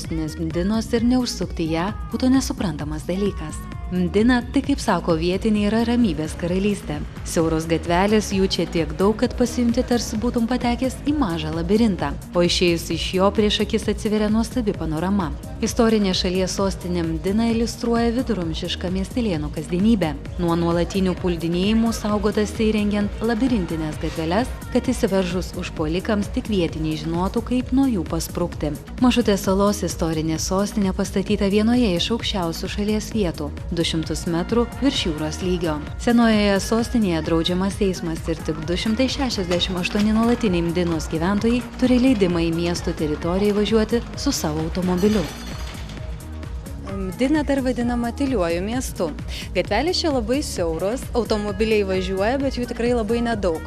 sostinės Mdinos ir neužsukti ją būtų nesuprantamas dalykas. Mdina, tai kaip sako vietiniai, yra ramybės karalystė. Siauros gatvelės, jų čia tiek daug, kad pasiimti tarsi būtum patekęs į mažą labirintą, o išėjus iš jo prieš akis atsiveria nuostabi panorama. Istorinė šalies sostinė Mdina iliustruoja viduramžišką miestelėnų kasdienybę. Nuo nuolatinių puldinėjimų saugotas įrengiant labirintinės gatveles, kad įsiveržus užpuolikams tik vietiniai žinotų, kaip nuo jų pasprukti. Mažutės salos istorinė sostinė pastatyta vienoje iš aukščiausių šalies vietų, 200 metrų virš jūros lygio. Senojoje sostinėje draudžiamas eismas ir tik 268 nuolatiniai Mdinos gyventojai turi leidimą į miesto teritoriją važiuoti su savo automobiliu. Mdina dar vadinama tyliuoju miestu. Gatvelės čia labai siauros, automobiliai važiuoja, bet jų tikrai labai nedaug.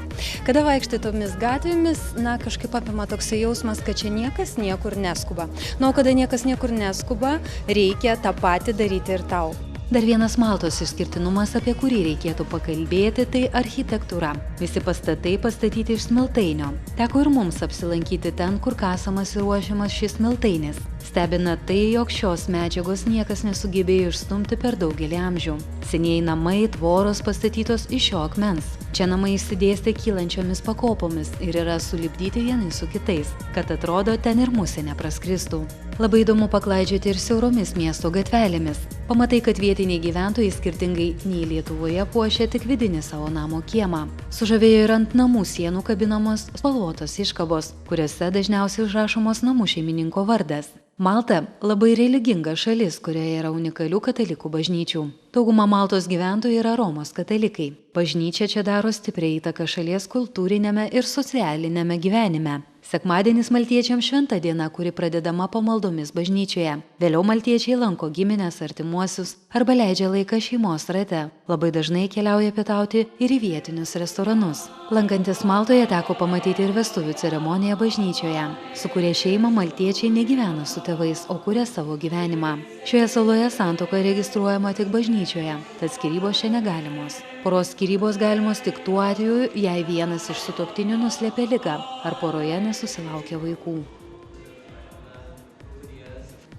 Kada vaikštai tomis gatvėmis, kažkaip apima toksai jausmas, kad čia niekas niekur neskuba. O kada niekas niekur neskuba, reikia tą patį daryti ir tau. Dar vienas Maltos išskirtinumas, apie kurį reikėtų pakalbėti, tai architektūra. Visi pastatai pastatyti iš smiltainio. Teko ir mums apsilankyti ten, kur kasamas ir ruošiamas šis smiltainis. Stebina tai, jog šios medžiagos niekas nesugebėjo išstumti per daugelį amžių. Senieji namai, tvoros pastatytos iš šio akmens. Čia namai išsidėstė kylančiomis pakopomis ir yra sulipdyti vieni su kitais, kad atrodo ten ir musė nepraskristų. Labai įdomu paklaidžioti ir siauromis miesto gatvelėmis. Pamatai, kad vietiniai gyventojai skirtingai nei Lietuvoje puošia tik vidinį savo namo kiemą. Sužavėjo ir ant namų sienų kabinamos spalvotos iškabos, kuriuose dažniausiai užrašomos namų šeimininko vardas. Malta labai religinga šalis, kurioje yra unikalių katalikų bažnyčių. Dauguma Maltos gyventojų yra Romos katalikai. Bažnyčia čia daro stiprią įtaką šalies kultūrinėme ir socialinėme gyvenime. Sekmadienis maltiečiams šventa diena, kuri pradedama pamaldomis bažnyčioje. Vėliau maltiečiai lanko gimines, artimuosius arba leidžia laiką šeimos rate. Labai dažnai keliauja pietauti ir į vietinius restoranus. Lankantis Maltoje teko pamatyti ir vestuvių ceremoniją bažnyčioje. Sukuria šeimą maltiečiai negyvena su tėvais, o kuria savo gyvenimą. Šioje saloje santuoka registruojama tik bažnyčioje, tad skyrybos čia negalimos. Poros skyrybos galimos tik tuo atveju, jei vienas iš sutuoktinių nuslėpė ligą ar poroje nesusilaukia vaikų.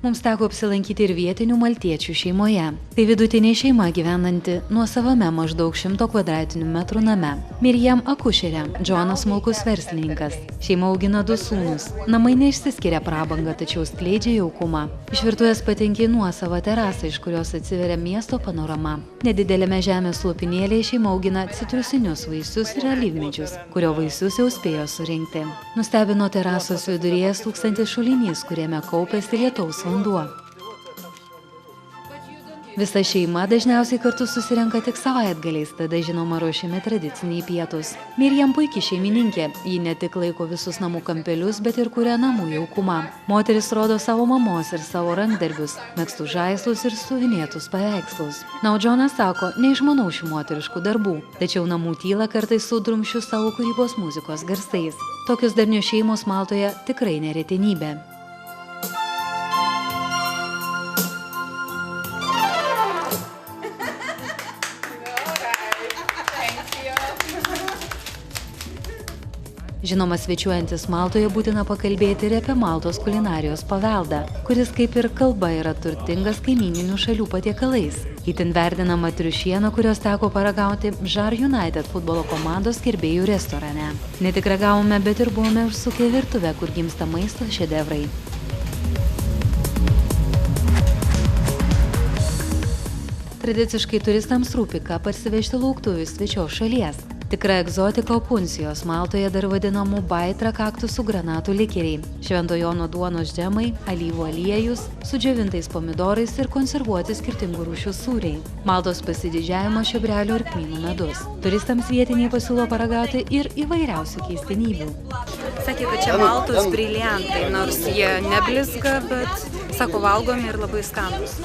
Mums teko apsilankyti ir vietinių maltiečių šeimoje. Tai vidutinė šeima gyvenanti nuosavame maždaug 100 kvadratinių metrų name. Miriam akušerė, Džonas smulkus verslininkas. Šeima augina 2 sūnus. Namai neišsiskiria prabanga, tačiau skleidžia jaukumą. Iš virtuvės patenki nuosavą terasą, iš kurios atsiveria miesto panorama. Nedidelėme žemės lopinėlėje šeima augina citrusinius vaisius ir alyvmedžius, kurio vaisius jau spėjo surinkti. Nustebino terasos viduryje stūksantis šulinys, kuriame kaupėsi lietaus vanduo. Visa šeima dažniausiai kartu susirenka tik savaitgaliais, tada žinoma ruošiami tradiciniai pietus. Miriam puikiai šeimininkė, ji ne tik laiko visus namų kampelius, bet ir kuria namų jaukumą. Moteris rodo savo mamos ir savo rankdarbius, megztus žaislus ir suvinėtus paveikslus. O Džonas sako, neišmanau šių moteriškų darbų, tačiau namų tylą kartais sudrumsčiu savo kūrybos muzikos garsais. Tokios darnios šeimos Maltoje tikrai neretenybė. Žinoma, svečiuojantis Maltoje būtina pakalbėti ir apie Maltos kulinarijos paveldą, kuris kaip ir kalba yra turtingas kaimyninių šalių patiekalais. Itin vertinama triušiena, kurios teko paragauti Žar United futbolo komandos gerbėjų restorane. Ne tik ragavome, bet ir buvome užsukę virtuvę, kur gimsta maisto šedevrai. Tradiciškai turistams rūpi, ką parsivežti lauktuvių svečios šalies. Tikra egzotika opuncijos, Maltoje dar vadinamų baitra kaktusų granatų likeriai, Švento Jono duonos džemai, alyvų aliejus, su džiovintais pomidorais ir konservuoti skirtingų rūšių sūriai. Maltos pasididžiavimo šebrelių ir kmynų medus. Turistams vietiniai pasiūlo paragauti ir įvairiausių keistenybių. Sakė, kad čia Maltos briliantai, nors jie neblizga, bet, sako, valgomi ir labai skanūs.